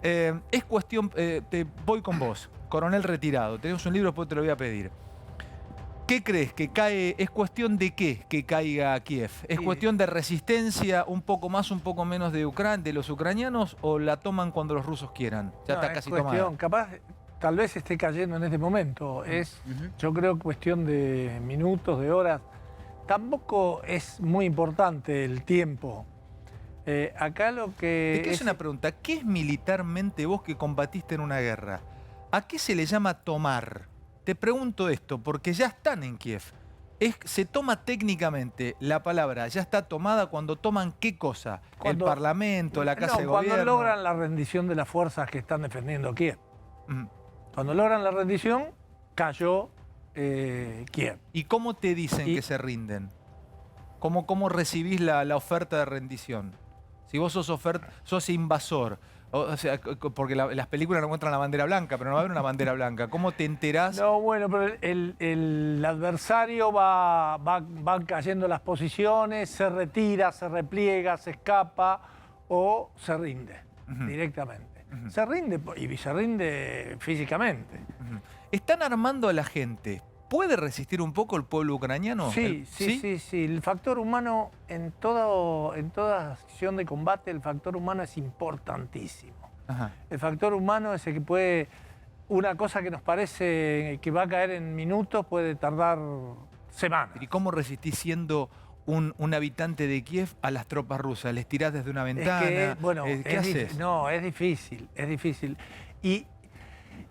Es cuestión, voy con vos, coronel retirado, tenemos un libro, después te lo voy a pedir. ¿Qué crees que cae? ¿Es cuestión de qué que caiga Kiev? ¿Es cuestión de resistencia, un poco más, un poco menos de los ucranianos, o la toman cuando los rusos quieran? Ya No, está casi tomada. Capaz, tal vez esté cayendo en este momento. Yo creo, cuestión de minutos, de horas. Tampoco es muy importante el tiempo. Acá lo que... Te quiero hacer una pregunta. ¿Qué es militarmente vos que combatiste en una guerra? ¿A qué se le llama tomar? Te pregunto esto, porque ya están en Kiev. Se toma técnicamente la palabra, ya está tomada cuando toman qué cosa? ¿El Parlamento, la Casa de Gobierno? Cuando logran la rendición de las fuerzas que están defendiendo Kiev. Cuando logran la rendición, cayó Kiev. ¿Y cómo te dicen que se rinden? ¿Cómo recibís la oferta de rendición? Si vos sos invasor, o sea, porque las películas no muestran la bandera blanca, pero no va a haber una bandera blanca. ¿Cómo te enterás? No, bueno, pero el adversario van cayendo las posiciones, se retira, se repliega, se escapa o se rinde directamente. Se rinde y se rinde físicamente. ¿Están armando a la gente? ¿Puede resistir un poco el pueblo ucraniano? Sí. El factor humano en toda acción de combate, el factor humano es importantísimo. El factor humano es el que puede... Una cosa que nos parece que va a caer en minutos puede tardar semanas. ¿Y cómo resistís siendo un habitante de Kiev a las tropas rusas? ¿Les tirás desde una ventana? ¿Qué haces? No, es difícil. Y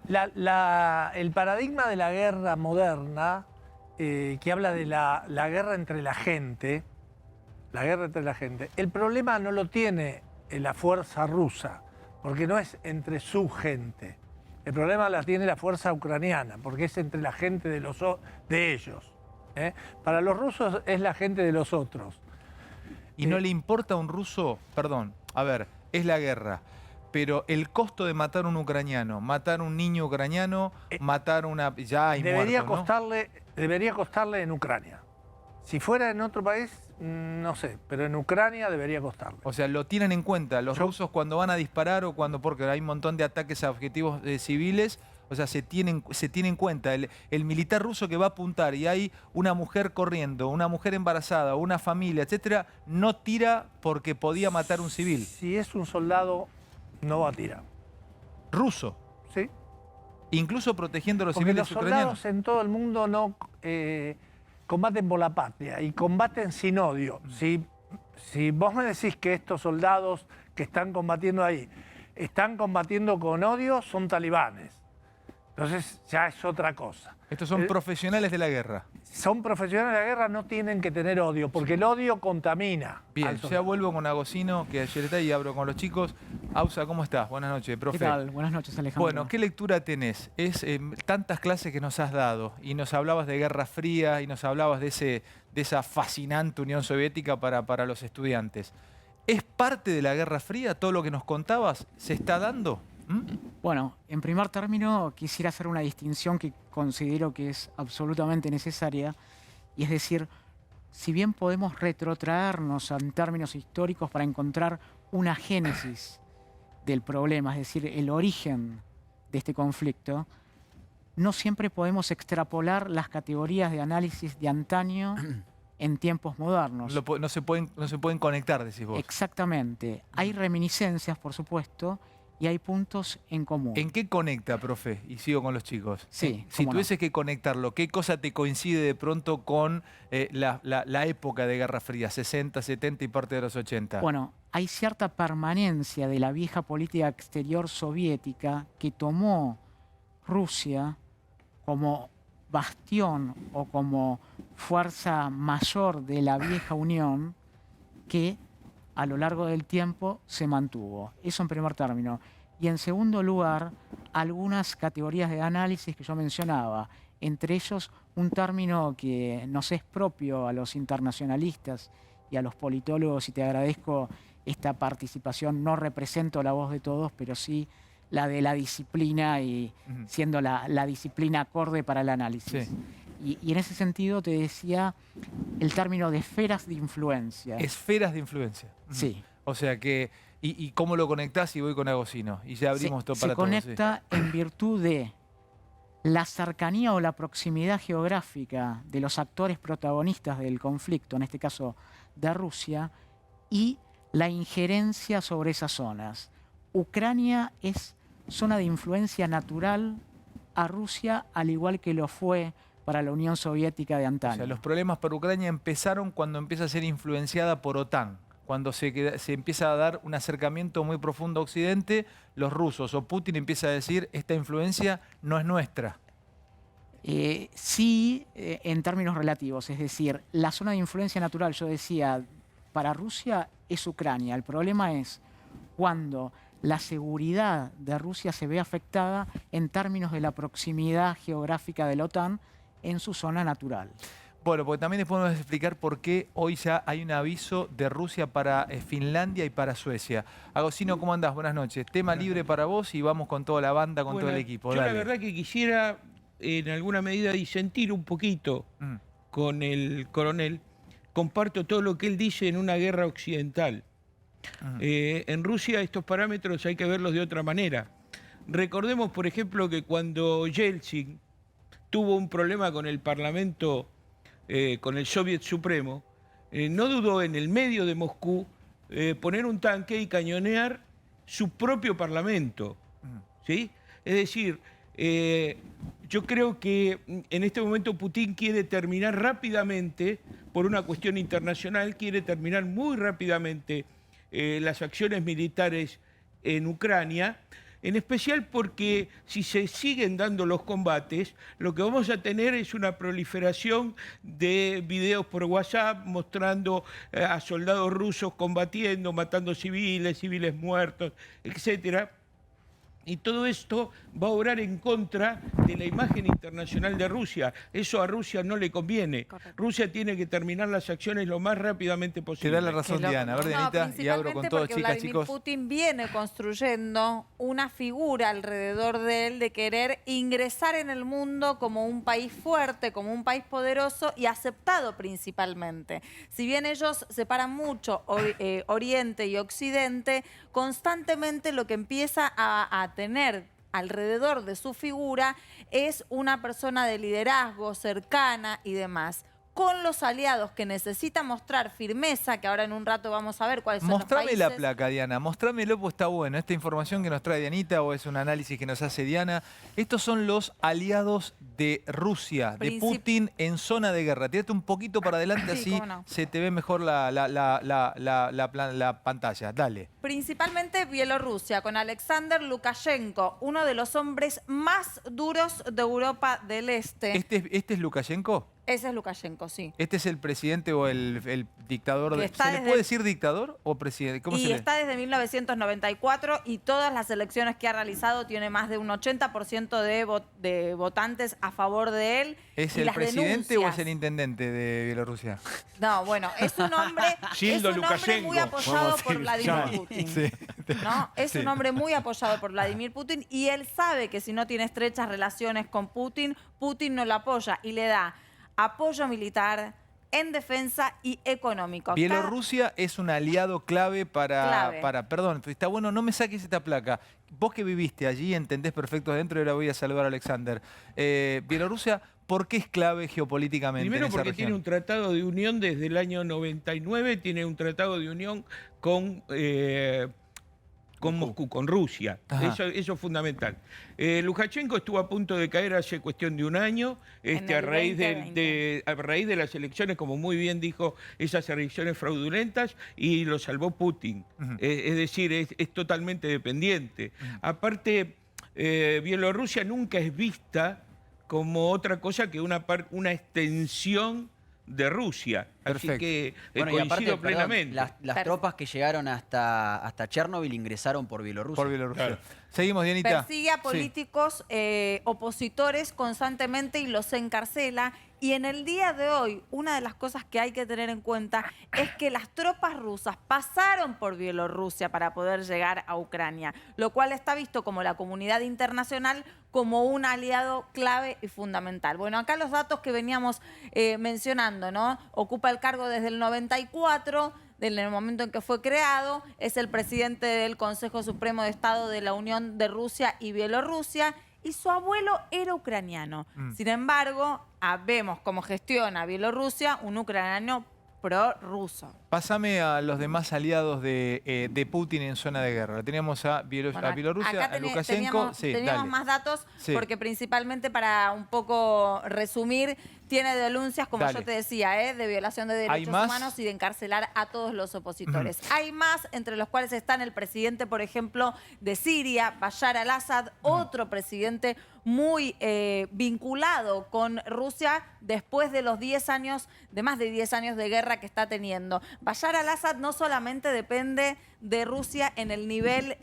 el paradigma de la guerra moderna, que habla de la guerra entre la gente, el problema no lo tiene la fuerza rusa, porque no es entre su gente. El problema la tiene la fuerza ucraniana, porque es entre la gente de ellos. Para los rusos es la gente de los otros. ¿Y no le importa a un ruso? Perdón, a ver, es la guerra. Pero el costo de matar a un ucraniano, matar a un niño ucraniano, matar a una... Ya hay muertos, ¿no? Debería costarle en Ucrania. Si fuera en otro país, no sé, pero en Ucrania debería costarle. O sea, lo tienen en cuenta los rusos cuando van a disparar o porque hay un montón de ataques a objetivos civiles. O sea, se tiene en cuenta. El militar ruso que va a apuntar y hay una mujer corriendo, una mujer embarazada, una familia, etcétera, no tira porque podía matar a un civil. Si es un soldado, no va a tirar. ¿Ruso? Sí. Incluso protegiendo a los porque civiles ucranianos. Los soldados en todo el mundo no combaten por la patria y combaten sin odio. Si vos me decís que estos soldados que están combatiendo ahí están combatiendo con odio, son talibanes. Entonces ya es otra cosa. Estos son profesionales de la guerra. Son profesionales de la guerra, no tienen que tener odio, porque el odio contamina. Bien, ya vuelvo con Agosino, que ayer está y abro con los chicos. Ausa, ¿cómo estás? Buenas noches, profe. ¿Qué tal? Buenas noches, Alejandro. Bueno, ¿qué lectura tenés? Tantas clases que nos has dado y nos hablabas de Guerra Fría y nos hablabas de esa fascinante Unión Soviética para los estudiantes. ¿Es parte de la Guerra Fría todo lo que nos contabas? ¿Se está dando? Bueno, en primer término quisiera hacer una distinción que considero que es absolutamente necesaria, y es decir, si bien podemos retrotraernos en términos históricos para encontrar una génesis del problema, es decir, el origen de este conflicto, no siempre podemos extrapolar las categorías de análisis de antaño en tiempos modernos. No se pueden conectar, decís vos. Exactamente. Hay reminiscencias, por supuesto, y hay puntos en común. ¿En qué conecta, profe? Y sigo con los chicos. Sí. Si tuvieses que conectarlo, ¿qué cosa te coincide de pronto con la época de Guerra Fría, 60, 70 y parte de los 80? Bueno, hay cierta permanencia de la vieja política exterior soviética que tomó Rusia como bastión o como fuerza mayor de la vieja Unión que a lo largo del tiempo se mantuvo. Eso en primer término. Y en segundo lugar, algunas categorías de análisis que yo mencionaba, entre ellos un término que nos es propio a los internacionalistas y a los politólogos, y te agradezco esta participación. No represento la voz de todos, pero sí la de la disciplina y siendo la disciplina acorde para el análisis. Sí. Y en ese sentido te decía el término de esferas de influencia. Esferas de influencia. Sí. O sea que ¿Y cómo lo conectás? Y voy con Agosino. Y ya abrimos todo para se todos. conecta en virtud de la cercanía o la proximidad geográfica de los actores protagonistas del conflicto, en este caso de Rusia, y la injerencia sobre esas zonas. Ucrania es zona de influencia natural a Rusia, al igual que lo fue para la Unión Soviética de O antaño. sea, los problemas para Ucrania empezaron cuando empieza a ser influenciada por OTAN. Cuando se empieza a dar un acercamiento muy profundo a Occidente, los rusos o Putin empieza a decir, esta influencia no es nuestra. Sí, en términos relativos, es decir, la zona de influencia natural, yo decía, para Rusia es Ucrania. El problema es cuando la seguridad de Rusia se ve afectada en términos de la proximidad geográfica de la OTAN en su zona natural. Bueno, porque también les podemos explicar por qué hoy ya hay un aviso de Rusia para Finlandia y para Suecia. Agosino, ¿cómo andás? Buenas noches. Tema libre para vos y vamos con toda la banda, con todo el equipo. Yo Dale. la verdad que quisiera en alguna medida disentir un poquito con el coronel. Comparto todo lo que él dice en una guerra occidental. En Rusia estos parámetros hay que verlos de otra manera. Recordemos, por ejemplo, que cuando Yeltsin tuvo un problema con el Parlamento, con el Soviet Supremo, no dudó en el medio de Moscú poner un tanque y cañonear su propio Parlamento. ¿Sí? Es decir, yo creo que en este momento Putin quiere terminar rápidamente, por una cuestión internacional, quiere terminar muy rápidamente las acciones militares en Ucrania, en especial porque si se siguen dando los combates, lo que vamos a tener es una proliferación de videos por WhatsApp mostrando a soldados rusos combatiendo, matando civiles, civiles muertos, etcétera. Y todo esto va a obrar en contra de la imagen internacional de Rusia. Eso a Rusia no le conviene. Correcto. Rusia tiene que terminar las acciones lo más rápidamente Te posible. da la razón, Diana. A ver, Dianita, y abro con todo, porque chicas, Vladimir chicos. Putin viene construyendo una figura alrededor de él de querer ingresar en el mundo como un país fuerte, como un país poderoso y aceptado principalmente. Si bien ellos separan mucho Oriente y Occidente, constantemente lo que empieza a tener alrededor de su figura es una persona de liderazgo, cercana y demás. Con los aliados que necesita mostrar firmeza, que ahora en un rato vamos a ver cuáles son Mostrame los países. la placa, Diana. Mostrámelo, pues está bueno. Esta información que nos trae Dianita o es un análisis que nos hace Diana. Estos son los aliados de Rusia, de Putin en zona de guerra. Tírate un poquito para adelante, Sí, así cómo no. se te ve mejor la pantalla. Dale. Principalmente Bielorrusia, con Alexander Lukashenko, uno de los hombres más duros de Europa del Este. ¿Este es Lukashenko? Ese es Lukashenko, sí. ¿Este es el presidente o el dictador? Que está ¿Se le desde- puede decir dictador o presidente? ¿Cómo se Y le...? está desde 1994 y todas las elecciones que ha realizado tiene más de un 80% de votantes a favor de él. ¿Es Y el las presidente o es denuncias. el intendente de Bielorrusia? No, bueno, es un hombre, Gildo es un hombre Lukashenko, muy apoyado vamos a por decir. Vladimir Putin. Sí. ¿No? Es Sí. un hombre muy apoyado por Vladimir Putin y él sabe que si no tiene estrechas relaciones con Putin, Putin no lo apoya y le da apoyo militar, en defensa y económico. Acá- Bielorrusia es un aliado clave para... Clave. Perdón, está bueno, no me saques esta placa. Vos que viviste allí, entendés perfecto adentro, y ahora voy a saludar a Alexander. Bielorrusia, ¿por qué es clave geopolíticamente Primero en esa porque región? tiene un tratado de unión desde el año 99, tiene un tratado de unión con Moscú, con Rusia. Ajá. Eso es fundamental. Lukashenko estuvo a punto de caer hace cuestión de un año, En a el raíz 2020. a raíz de las elecciones, como muy bien dijo, esas elecciones fraudulentas, y lo salvó Putin. Ujú. Es decir, es totalmente dependiente. Aparte, Bielorrusia nunca es vista como otra cosa que una extensión de Rusia. Así Perfecto. que Bueno, y coincido aparte, perdón, plenamente. las Perfecto. tropas que llegaron hasta Chernobyl ingresaron por Bielorrusia. Por Bielorrusia. Claro. Seguimos, Dianita. Persigue a Sí. políticos opositores constantemente y los encarcela. Y en el día de hoy, una de las cosas que hay que tener en cuenta es que las tropas rusas pasaron por Bielorrusia para poder llegar a Ucrania, lo cual está visto como la comunidad internacional como un aliado clave y fundamental. Bueno, acá los datos que veníamos mencionando, ¿no? Ocupa el cargo desde el 94, en el momento en que fue creado, es el presidente del Consejo Supremo de Estado de la Unión de Rusia y Bielorrusia, y su abuelo era ucraniano. Sin embargo, vemos cómo gestiona Bielorrusia un ucraniano prorruso. Pásame a los demás aliados de Putin en zona de guerra. Teníamos a Bielorrusia, acá a Lukashenko. Teníamos más datos, porque principalmente, para un poco resumir, tiene denuncias, como yo te decía, de violación de derechos humanos y de encarcelar a todos los opositores. Hay más, entre los cuales están el presidente, por ejemplo, de Siria, Bashar al-Assad, otro presidente muy vinculado con Rusia después de los más de 10 años de guerra que está teniendo. Bashar al-Assad no solamente depende de Rusia en el nivel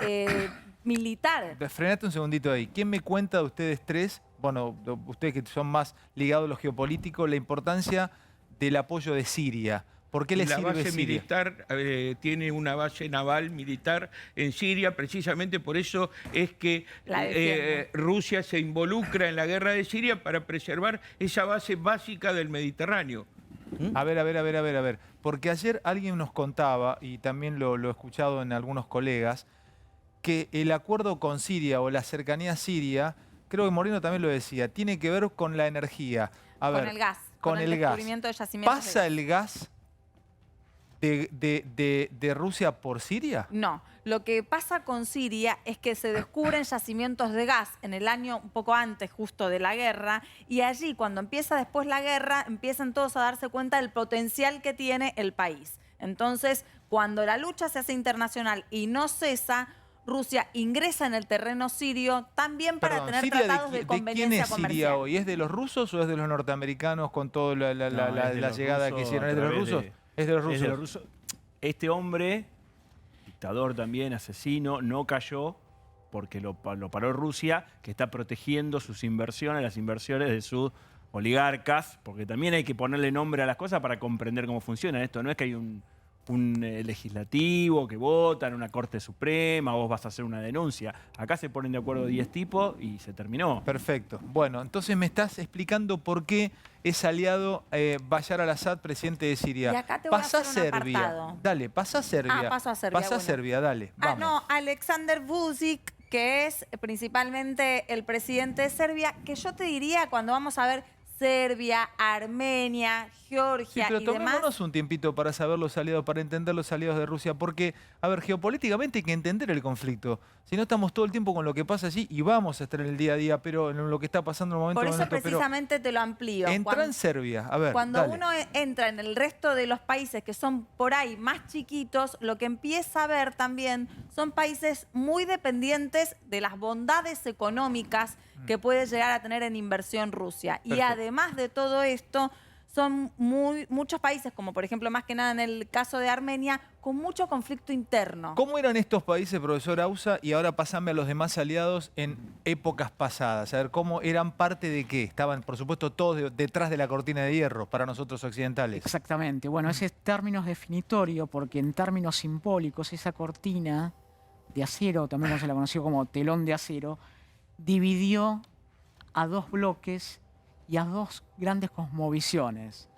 militar. Frenate un segundito ahí. ¿Quién me cuenta de ustedes tres, bueno, ustedes que son más ligados a lo geopolítico, la importancia del apoyo de Siria? ¿Por qué le sirve La base Siria? militar tiene una base naval militar en Siria, precisamente por eso es que Rusia se involucra en la guerra de Siria para preservar esa base básica del Mediterráneo. A ver. Porque ayer alguien nos contaba, y también lo he escuchado en algunos colegas, que el acuerdo con Siria o la cercanía a Siria, creo que Moreno también lo decía, tiene que ver con la energía. Con el gas. Con el descubrimiento de yacimientos. ¿Pasa el gas de Rusia por Siria? No. Lo que pasa con Siria es que se descubren yacimientos de gas en el año un poco antes justo de la guerra, y allí, cuando empieza después la guerra, empiezan todos a darse cuenta del potencial que tiene el país. Entonces, cuando la lucha se hace internacional y no cesa, Rusia ingresa en el terreno sirio también para tener ¿Siria tratados de conveniencia comercial. ¿De quién es Siria hoy? ¿Es de los rusos o es de los norteamericanos con toda la llegada que hicieron? ¿Es de los rusos? Es de los rusos. Es de los rusos. Este hombre, dictador también, asesino, no cayó porque lo paró Rusia, que está protegiendo sus inversiones, las inversiones de sus oligarcas, porque también hay que ponerle nombre a las cosas para comprender cómo funciona esto. No es que hay un legislativo que vota en una Corte Suprema, vos vas a hacer una denuncia. Acá se ponen de acuerdo 10 tipos y se terminó. Perfecto. Bueno, entonces me estás explicando por qué es aliado Bashar al-Assad, presidente de Siria. Y acá te voy a hacer un Serbia. apartado. Dale, pasa a Serbia. Paso a Serbia. Pasa a Serbia, dale. Vamos. No, Alexander Vučić, que es principalmente el presidente de Serbia, que yo te diría, cuando vamos a ver Serbia, Armenia, Georgia pero y demás. tomémonos un tiempito para saber los aliados, para entender los aliados de Rusia, porque, a ver, geopolíticamente hay que entender el conflicto. Si no, estamos todo el tiempo con lo que pasa allí y vamos a estar en el día a día, pero en lo que está pasando en el momento. Por eso precisamente te lo amplío. Entra en Serbia, a ver, cuando dale. uno entra en el resto de los países que son por ahí más chiquitos, lo que empieza a ver también son países muy dependientes de las bondades económicas que puede llegar a tener en inversión Rusia. Perfecto. Y además de todo esto, son muchos países, como por ejemplo, más que nada en el caso de Armenia, con mucho conflicto interno. ¿Cómo eran estos países, profesor Ausa? Y ahora pasame a los demás aliados en épocas pasadas. A ver, ¿cómo eran parte de qué? Estaban, por supuesto, todos detrás de la cortina de hierro para nosotros occidentales. Exactamente. Bueno, ese es términos definitorio, porque en términos simbólicos esa cortina de acero, también se la conoció como telón de acero, dividió a dos bloques y a dos grandes cosmovisiones.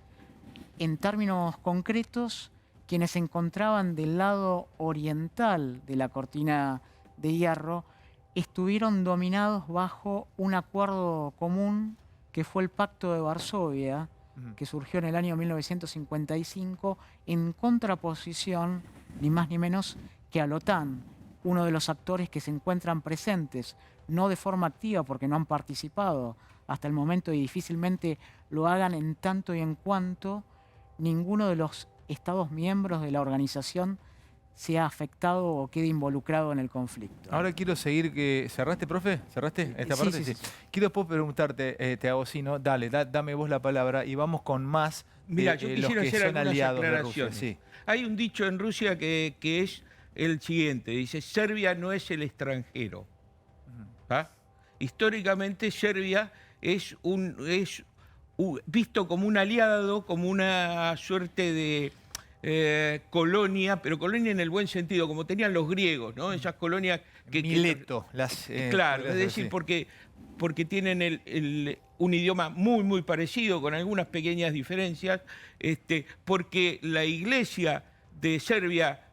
En términos concretos, quienes se encontraban del lado oriental de la cortina de hierro estuvieron dominados bajo un acuerdo común que fue el Pacto de Varsovia, que surgió en el año 1955 en contraposición, ni más ni menos, que a la OTAN, uno de los actores que se encuentran presentes, no de forma activa porque no han participado hasta el momento y difícilmente lo hagan en tanto y en cuanto ninguno de los Estados miembros de la organización sea afectado o quede involucrado en el conflicto. Ahora quiero seguir que... ¿Cerraste, profe? ¿Cerraste esta parte? Sí. Quiero después preguntarte, Teagosino, dale, dame vos la palabra y vamos con más Mira, yo los quisiera que hacer son algunas aliados de aclaraciones. Rusia. Sí. Hay un dicho en Rusia que es el siguiente, dice, Serbia no es el extranjero. ¿Ah? Históricamente Serbia es visto como un aliado, como una suerte de colonia, pero colonia en el buen sentido, como tenían los griegos, ¿no? Esas colonias que... Mileto. claro, es decir, porque tienen un idioma muy, muy parecido, con algunas pequeñas diferencias, porque la iglesia de Serbia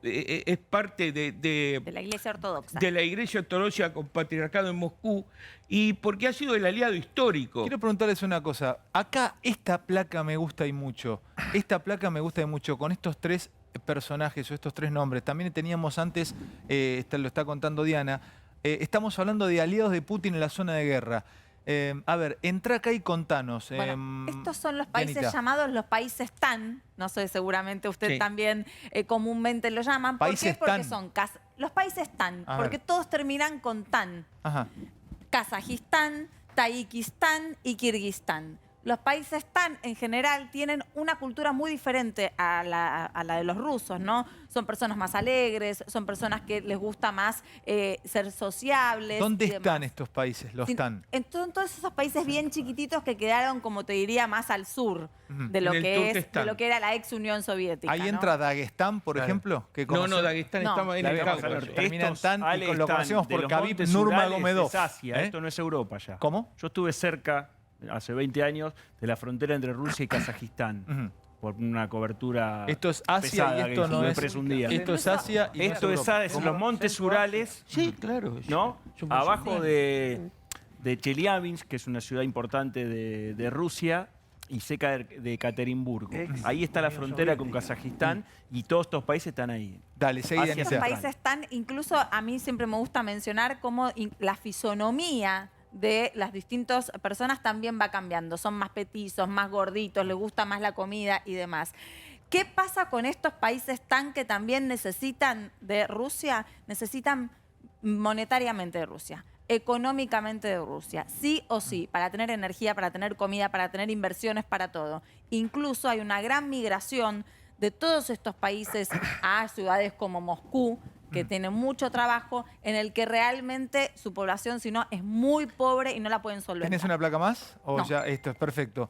es parte De la Iglesia Ortodoxa. de la Iglesia Ortodoxa con patriarcado en Moscú y porque ha sido el aliado histórico. Quiero preguntarles una cosa. Acá esta placa me gusta y mucho. Esta placa me gusta y mucho con estos tres personajes o estos tres nombres. También teníamos antes, lo está contando Diana, estamos hablando de aliados de Putin en la zona de guerra. A ver, entra acá y contanos. Bueno, estos son los países Dianita. llamados los países TAN. No sé, seguramente usted Sí. también comúnmente lo llaman. ¿Por Países qué? Porque TAN. son los países TAN, A porque ver. todos terminan con TAN. Ajá. Kazajistán, Tayikistán y Kirguistán. Los países TAN en general tienen una cultura muy diferente a la de los rusos, ¿no? Son personas más alegres, son personas que les gusta más ser sociables. ¿Dónde y están demás. estos países, los TAN? En todos esos países bien chiquititos que quedaron, como te diría, más al sur de lo En el que Turquestán. era la ex Unión Soviética. Ahí ¿no? entra Dagestán, por Claro. ejemplo. Que No, Dagestán No. estaba en La el vemos Cáucaso. al norte. Termina en Estos, Tan y Ale, lo están conocemos de por los Khabib Montes Nurmagomedov. Urales, es Asia, ¿Eh? esto no es Europa ya. ¿Cómo? Yo estuve cerca, hace 20 años, de la frontera entre Rusia y Kazajistán, Ujú. por una cobertura Esto es Asia pesada y que esto no estuve es. preso un día. Esto es Asia y no Esto es Europa. es los Montes Urales, Sí, claro. ¿no? Somos Abajo de Chelyabinsk, que es una ciudad importante de Rusia, y cerca de Ekaterimburgo. Ahí está la frontera con Kazajistán y todos estos países están ahí. Dale, seguí, Asia Estos Dianita. Central. países TAN, incluso a mí siempre me gusta mencionar cómo la fisonomía de las distintas personas también va cambiando. Son más petizos, más gorditos, les gusta más la comida y demás. ¿Qué pasa con estos países TAN que también necesitan de Rusia? Necesitan monetariamente de Rusia, económicamente de Rusia, sí o sí, para tener energía, para tener comida, para tener inversiones, para todo. Incluso hay una gran migración de todos estos países a ciudades como Moscú, que tienen mucho trabajo, en el que realmente su población, si no, es muy pobre y no la pueden solventar. ¿Tenés una placa más? ¿O No. ya esto es perfecto?